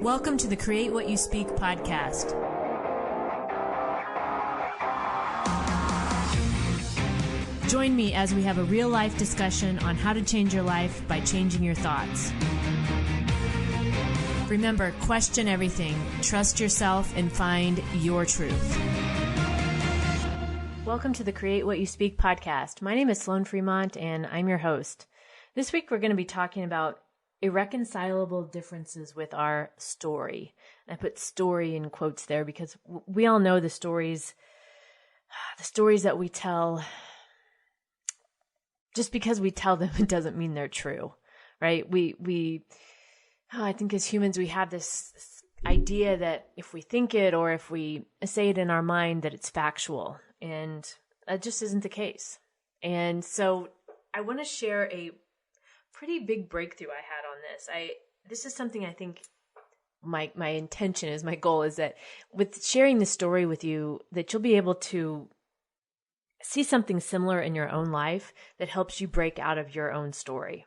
Welcome to the Create What You Speak podcast. Join me as we have a real-life discussion on how to change your life by changing your thoughts. Remember, question everything, trust yourself, and find your truth. Welcome to the Create What You Speak podcast. My name is Sloan Fremont, and I'm your host. This week, we're going to be talking about irreconcilable differences with our story. And I put story in quotes there because we all know the stories that we tell. Just because we tell them, it doesn't mean they're true, right? I think as humans, we have this idea that if we think it or if we say it in our mind, that it's factual, and that just isn't the case. And so I want to share a pretty big breakthrough I had on this. This is something I think my intention is, my goal is that with sharing this story with you, that you'll be able to see something similar in your own life that helps you break out of your own story.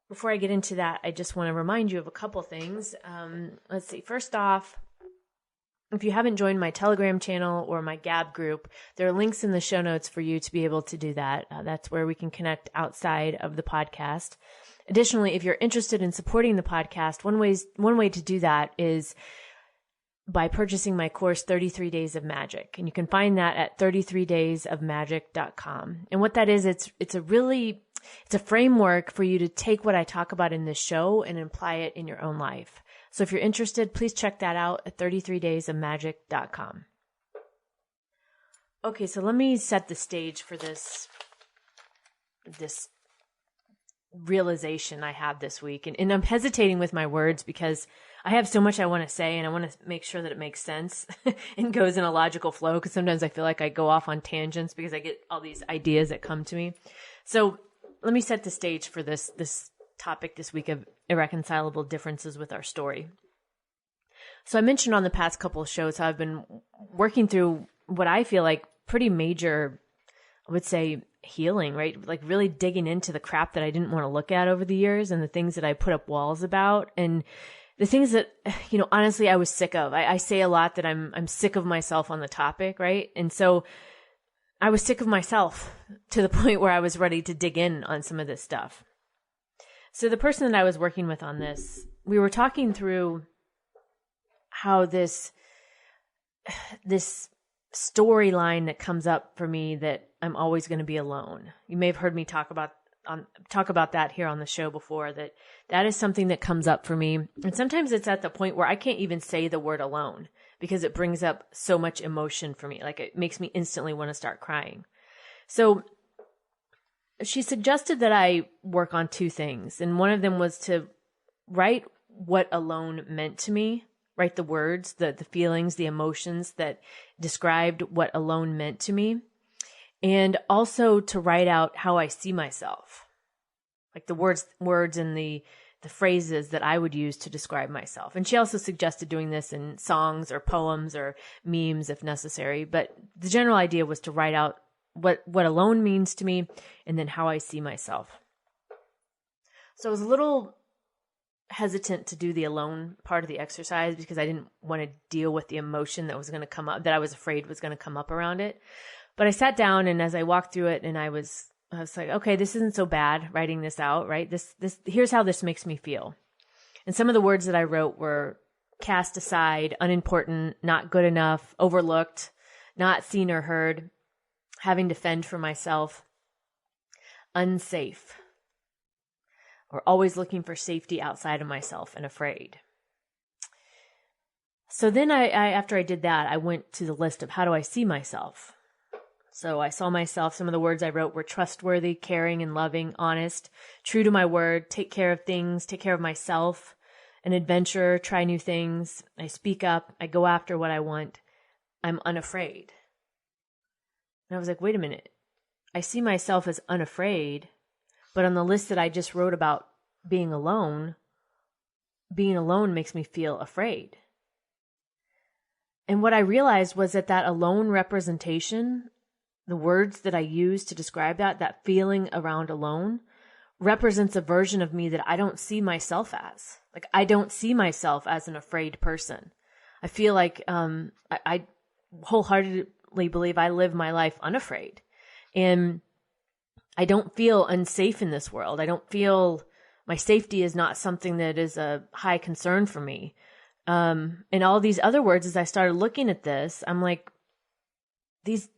Before I get into that, I just want to remind you of a couple things. Let's see. First off, if you haven't joined my Telegram channel or my Gab group, there are links in the show notes for you to be able to do that. That's where we can connect outside of the podcast. Additionally, if you're interested in supporting the podcast, one way to do that is by purchasing my course, 33 Days of Magic. And you can find that at 33daysofmagic.com. And what that is, it's a framework for you to take what I talk about in this show and apply it in your own life. So if you're interested, please check that out at 33daysofmagic.com. Okay, so let me set the stage for this realization I had this week. And I'm hesitating with my words because I have so much I want to say, and I want to make sure that it makes sense and goes in a logical flow, because sometimes I feel like I go off on tangents because I get all these ideas that come to me. So let me set the stage for this topic this week of irreconcilable differences with our story. So I mentioned on the past couple of shows how I've been working through what I feel like pretty major, I would say, healing, right? Like really digging into the crap that I didn't want to look at over the years and the things that I put up walls about and the things that, honestly, I was sick of. I say a lot that I'm sick of myself on the topic, right? And so I was sick of myself to the point where I was ready to dig in on some of this stuff. So the person that I was working with on this, we were talking through how this storyline that comes up for me that I'm always going to be alone. You may have heard me talk about that here on the show before, that is something that comes up for me. And sometimes it's at the point where I can't even say the word alone because it brings up so much emotion for me. Like it makes me instantly want to start crying. So she suggested that I work on two things. And one of them was to write what alone meant to me, write the words, the feelings, the emotions that described what alone meant to me. And also to write out how I see myself, like the words and the phrases that I would use to describe myself. And she also suggested doing this in songs or poems or memes if necessary. But the general idea was to write out what alone means to me and then how I see myself. So I was a little hesitant to do the alone part of the exercise because I didn't want to deal with the emotion that was going to come up, that I was afraid was going to come up around it. But I sat down, and as I walked through it, and I was like, okay, this isn't so bad writing this out, right? Here's how this makes me feel. And some of the words that I wrote were cast aside, unimportant, not good enough, overlooked, not seen or heard, having to fend for myself, unsafe, or always looking for safety outside of myself and afraid. So then I after I did that, I went to the list of how do I see myself. So I saw myself, some of the words I wrote were trustworthy, caring, and loving, honest, true to my word, take care of things, take care of myself, an adventurer, try new things. I speak up, I go after what I want. I'm unafraid. And I was like, wait a minute. I see myself as unafraid, but on the list that I just wrote about being alone makes me feel afraid. And what I realized was that alone representation, the words that I used to describe that feeling around alone, represents a version of me that I don't see myself as. Like, I don't see myself as an afraid person. I feel like I wholeheartedly believe I live my life unafraid. And I don't feel unsafe in this world. I don't feel my safety is not something that is a high concern for me. And all these other words, as I started looking at this, I'm like, these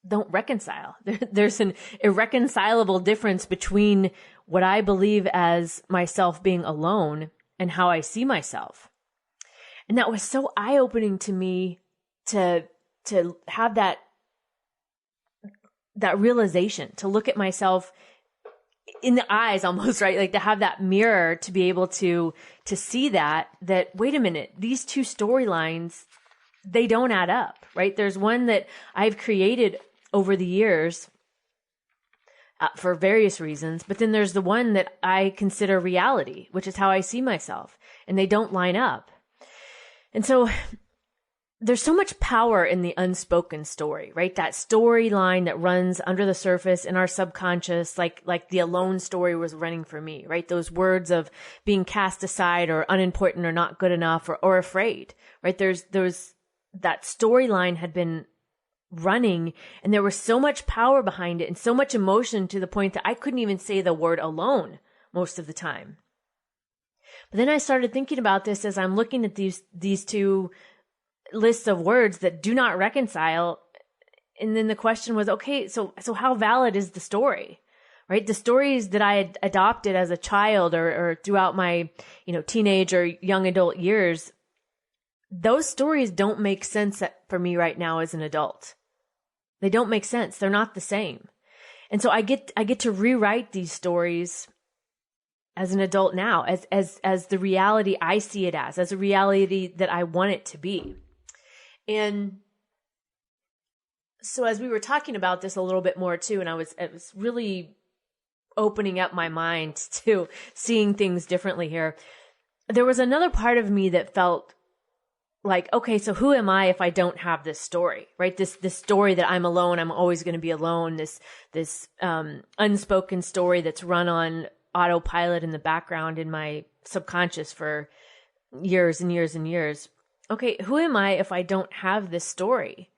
don't reconcile. There's an irreconcilable difference between what I believe as myself being alone and how I see myself. And that was so eye-opening to me to have that realization, to look at myself in the eyes almost, right? Like to have that mirror, to be able to see that wait a minute, these two storylines, they don't add up, right? There's one that I've created over the years for various reasons, but then there's the one that I consider reality, which is how I see myself, and they don't line up. And so there's so much power in the unspoken story, right? That storyline that runs under the surface in our subconscious, like the alone story was running for me, right? Those words of being cast aside or unimportant or not good enough or afraid, right? That storyline had been running, and there was so much power behind it and so much emotion to the point that I couldn't even say the word alone most of the time. But then I started thinking about this as I'm looking at these two lists of words that do not reconcile. And then the question was, okay, so how valid is the story, right? The stories that I had adopted as a child or throughout my, teenage or young adult years, those stories don't make sense for me right now as an adult. They don't make sense. They're not the same. And so I get to rewrite these stories as an adult now, as the reality I see it as a reality that I want it to be. And so as we were talking about this a little bit more too, and it was really opening up my mind to seeing things differently here, there was another part of me that felt like, okay, so who am I if I don't have this story, right? This story that I'm alone, I'm always going to be alone, this unspoken story that's run on autopilot in the background in my subconscious for years and years and years. Okay, who am I if I don't have this story?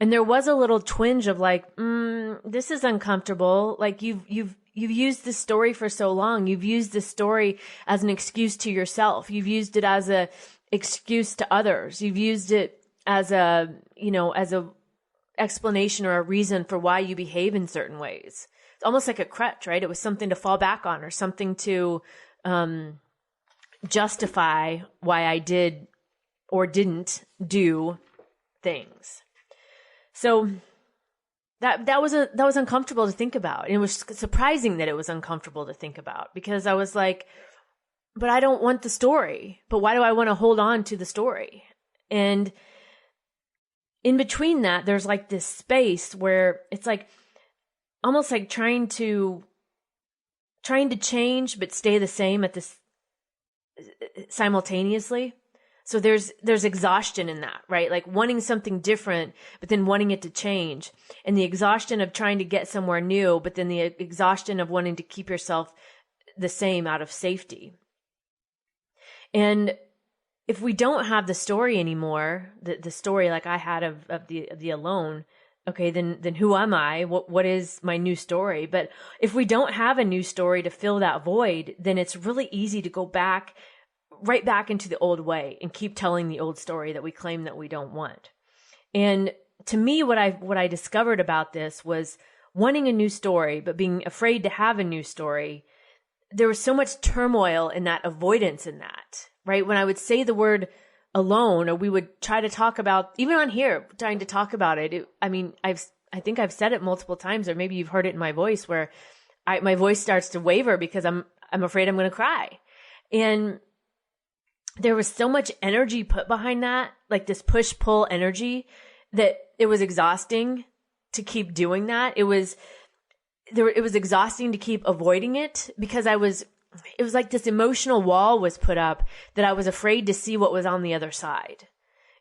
And there was a little twinge of like, this is uncomfortable. Like you've used this story for so long. You've used this story as an excuse to yourself. You've used it as a excuse to others. You've used it as a explanation or a reason for why you behave in certain ways. It's almost like a crutch, right? It was something to fall back on or something to justify why I did or didn't do things. So that was uncomfortable to think about. And it was surprising that it was uncomfortable to think about, because I was like, but I don't want the story. But why do I want to hold on to the story? And in between that, there's like this space where it's like almost like trying to change but stay the same at this simultaneously. So there's exhaustion in that, right? Like wanting something different, but then wanting it to change, and the exhaustion of trying to get somewhere new, but then the exhaustion of wanting to keep yourself the same out of safety. And if we don't have the story anymore, the story like I had of the alone, okay, then who am I? What is my new story? But if we don't have a new story to fill that void, then it's really easy to go right back into the old way and keep telling the old story that we claim that we don't want. And to me, what I discovered about this was wanting a new story, but being afraid to have a new story. There was so much turmoil in that avoidance in that, right? When I would say the word alone, or we would try to talk about, even on here, trying to talk about it. I think I've said it multiple times, or maybe you've heard it in my voice where my voice starts to waver because I'm afraid I'm going to cry. And there was so much energy put behind that, like this push-pull energy, that it was exhausting to keep doing that. It was exhausting to keep avoiding it, because it was like this emotional wall was put up that I was afraid to see what was on the other side.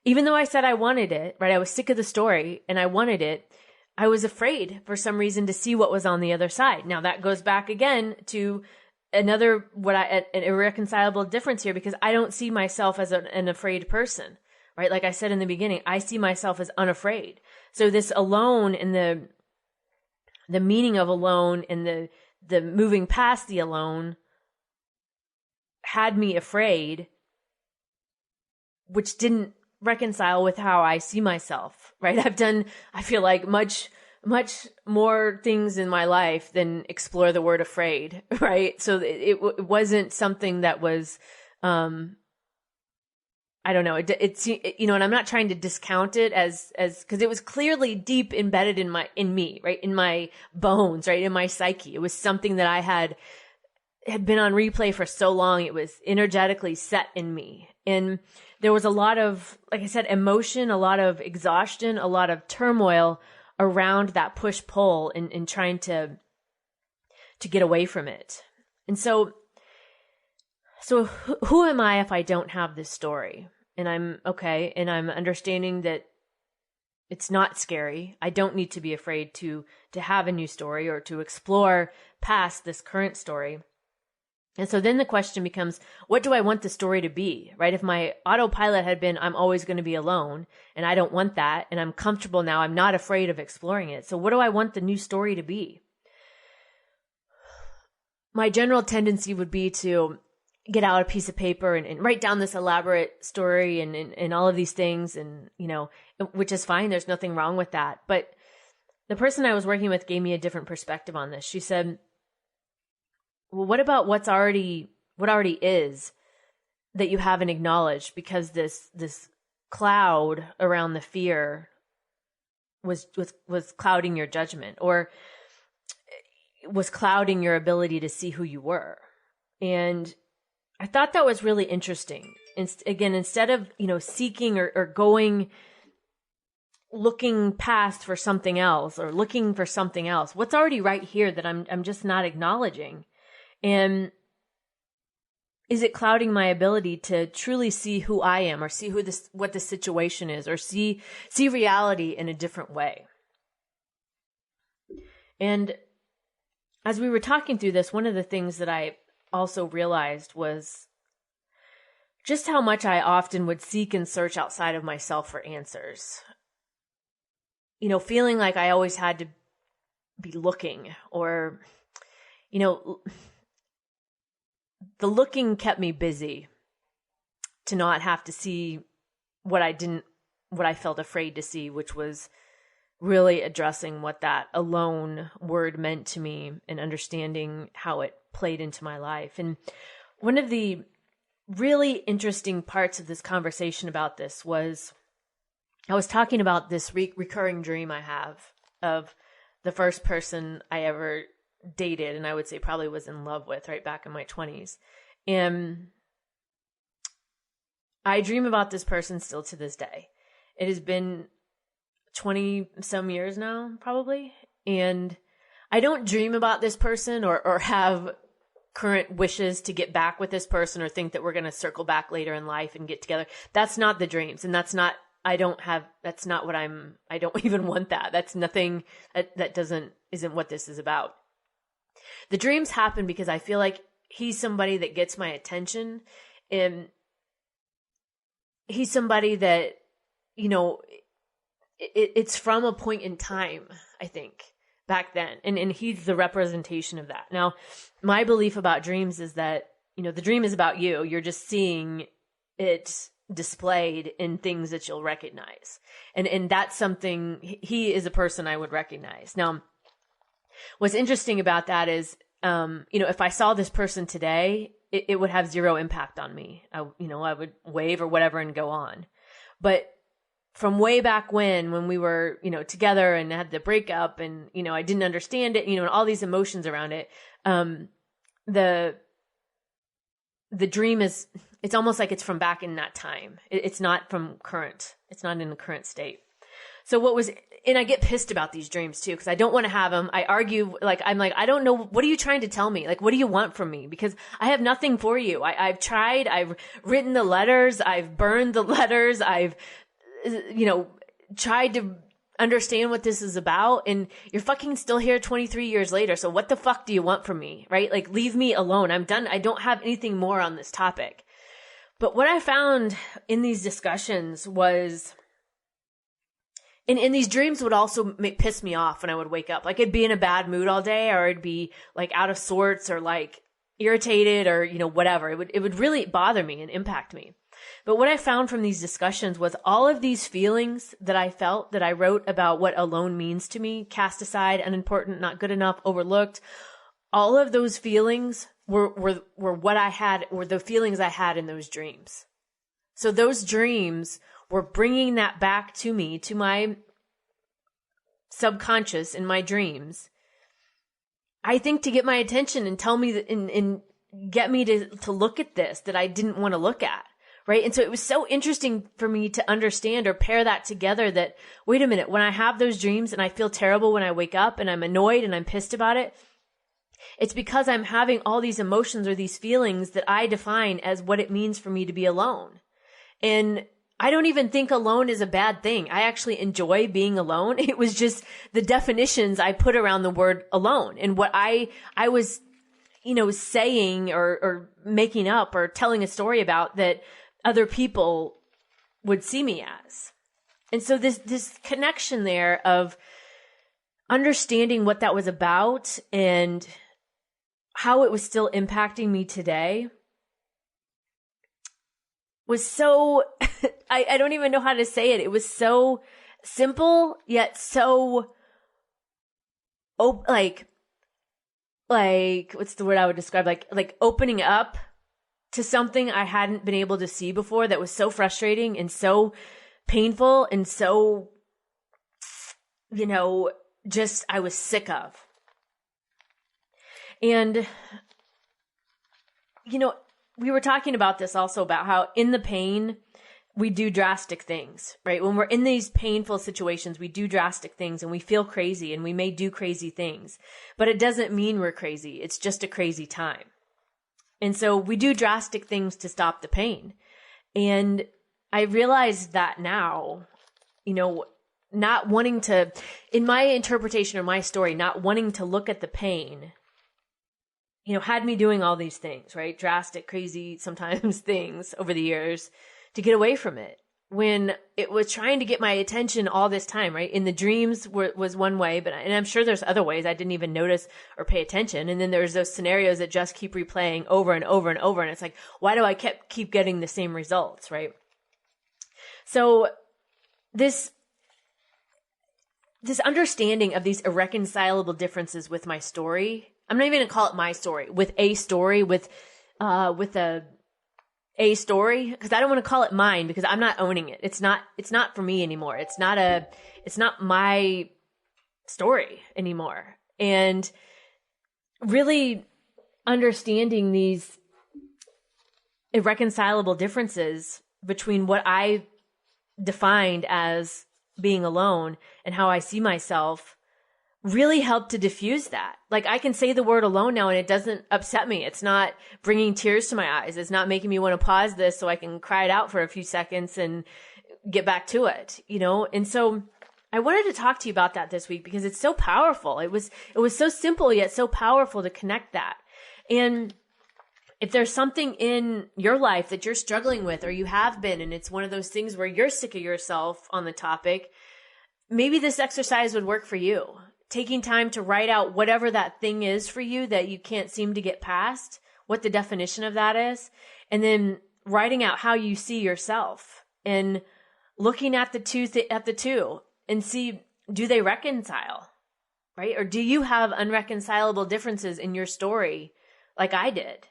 Even though I said I wanted it, right? I was sick of the story and I wanted it. I was afraid for some reason to see what was on the other side. Now that goes back again to another, an irreconcilable difference here, because I don't see myself as an afraid person, right? Like I said in the beginning, I see myself as unafraid. So this alone and the meaning of alone and the moving past the alone had me afraid, which didn't reconcile with how I see myself, right? I've done, I feel like, much more things in my life than explore the word afraid, right? So it wasn't something that was, I don't know. It's, you know, and I'm not trying to discount it as, cause it was clearly deep embedded in me, right? In my bones, right? In my psyche. It was something that I had been on replay for so long. It was energetically set in me. And there was a lot of, like I said, emotion, a lot of exhaustion, a lot of turmoil around that push-pull in trying to get away from it. And so who am I if I don't have this story? And I'm okay, and I'm understanding that it's not scary. I don't need to be afraid to have a new story or to explore past this current story. And so then the question becomes, what do I want the story to be, right? If my autopilot had been, I'm always going to be alone, and I don't want that, and I'm comfortable now, I'm not afraid of exploring it. So what do I want the new story to be? My general tendency would be to get out a piece of paper and write down this elaborate story and all of these things, and, you know, which is fine. There's nothing wrong with that. But the person I was working with gave me a different perspective on this. She said, well, what about what already is that you haven't acknowledged, because this cloud around the fear was clouding your judgment, or was clouding your ability to see who you were. And I thought that was really interesting. Again, instead of, you know, seeking or going, looking past for something else or looking for something else, what's already right here that I'm just not acknowledging? And is it clouding my ability to truly see who I am, or see what the situation is, or see reality in a different way? And as we were talking through this, one of the things that I also realized was just how much I often would seek and search outside of myself for answers. You know, feeling like I always had to be looking, or, you know, the looking kept me busy to not have to see what I felt afraid to see, which was really addressing what that alone word meant to me and understanding how it played into my life. And one of the really interesting parts of this conversation about this was I was talking about this recurring dream I have of the first person I ever dated, and I would say probably was in love with, right back in my 20s. And I dream about this person still to this day. It has been 20 some years now, probably. And I don't dream about this person or have current wishes to get back with this person or think that we're going to circle back later in life and get together. That's not the dreams. And that's not what I don't even want that. That's nothing isn't what this is about. The dreams happen because I feel like he's somebody that gets my attention, and he's somebody that, you know, it's from a point in time, I think, back then. And he's the representation of that. Now, my belief about dreams is that, you know, the dream is about you. You're just seeing it displayed in things that you'll recognize. And that's something, he is a person I would recognize. Now, what's interesting about that is, you know, if I saw this person today, it would have zero impact on me. I would wave or whatever and go on. But from way back when we were, you know, together and had the breakup, and, you know, I didn't understand it, you know, and all these emotions around it, the dream is, it's almost like it's from back in that time. It's not from current. It's not in the current state. So and I get pissed about these dreams too, because I don't want to have them. I argue, I'm like, I don't know. What are you trying to tell me? Like, what do you want from me? Because I have nothing for you. I've tried, I've written the letters, I've burned the letters, I've, you know, tried to understand what this is about, and you're fucking still here 23 years later. So what the fuck do you want from me, right? Like, leave me alone. I'm done. I don't have anything more on this topic. But what I found in these discussions was, and these dreams would also piss me off when I would wake up. Like, I'd be in a bad mood all day, or I'd be like out of sorts, or like irritated, or, whatever. It would really bother me and impact me. But what I found from these discussions was all of these feelings that I felt, that I wrote about what alone means to me: cast aside, unimportant, not good enough, overlooked. All of those feelings were what I had, were the feelings I had in those dreams. So those dreams were bringing that back to me, to my subconscious in my dreams, I think, to get my attention and tell me that, and get me to look at this that I didn't want to look at. Right. And so it was so interesting for me to understand, or pair that together, that, wait a minute, when I have those dreams and I feel terrible when I wake up and I'm annoyed and I'm pissed about it, it's because I'm having all these emotions or these feelings that I define as what it means for me to be alone. And I don't even think alone is a bad thing. I actually enjoy being alone. It was just the definitions I put around the word alone, and what I was, saying or making up or telling a story about that other people would see me as. And so this connection there of understanding what that was about and how it was still impacting me today was so, I don't even know how to say it. It was so simple, yet so, like, what's the word I would describe? Like opening up to something I hadn't been able to see before, that was so frustrating and so painful and so, just I was sick of. And, we were talking about this also, about how in the pain, we do drastic things, right? When we're in these painful situations, we do drastic things, and we feel crazy, and we may do crazy things, but it doesn't mean we're crazy. It's just a crazy time. And so we do drastic things to stop the pain. And I realized that now, not wanting to, in my interpretation of my story, not wanting to look at the pain, had me doing all these things, right? Drastic, crazy, sometimes things over the years to get away from it, when it was trying to get my attention all this time, right? In the dreams was one way, and I'm sure there's other ways I didn't even notice or pay attention. And then there's those scenarios that just keep replaying over and over and over. And it's like, why do I keep getting the same results, right? So this understanding of these irreconcilable differences with my story, I'm not even going to call it my story, with a story, with a story, because I don't want to call it mine, because I'm not owning it. It's not for me anymore. It's not my story anymore. And really understanding these irreconcilable differences between what I defined as being alone and how I see myself really helped to diffuse that. Like, I can say the word alone now and it doesn't upset me. It's not bringing tears to my eyes. It's not making me want to pause this so I can cry it out for a few seconds and get back to it, And so I wanted to talk to you about that this week, because it's so powerful. It was so simple yet so powerful to connect that. And if there's something in your life that you're struggling with, or you have been, and it's one of those things where you're sick of yourself on the topic, maybe this exercise would work for you. Taking time to write out whatever that thing is for you that you can't seem to get past, what the definition of that is, and then writing out how you see yourself, and looking at the two and see, do they reconcile, right? Or do you have unreconcilable differences in your story like I did?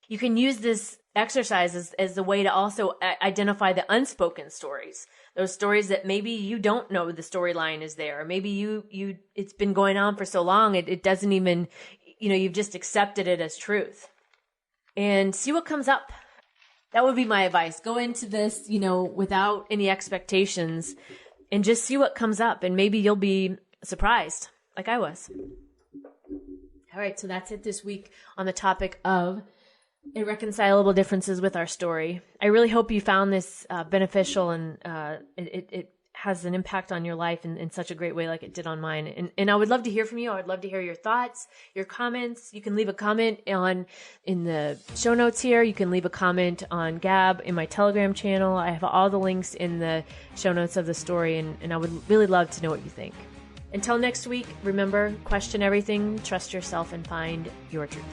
You can use this exercise as the way to also identify the unspoken stories. Those stories that maybe you don't know the storyline is there. Or maybe you it's been going on for so long, it doesn't even, you've just accepted it as truth. And see what comes up. That would be my advice. Go into this, without any expectations, and just see what comes up. And maybe you'll be surprised, like I was. All right, so that's it this week on the topic of irreconcilable differences with our story. I really hope you found this beneficial, and it has an impact on your life in such a great way like it did on mine. And I would love to hear from you. I would love to hear your thoughts, your comments. You can leave a comment in the show notes here. You can leave a comment on Gab in my Telegram channel. I have all the links in the show notes of the story, and I would really love to know what you think. Until next week, remember, question everything, trust yourself, and find your truth.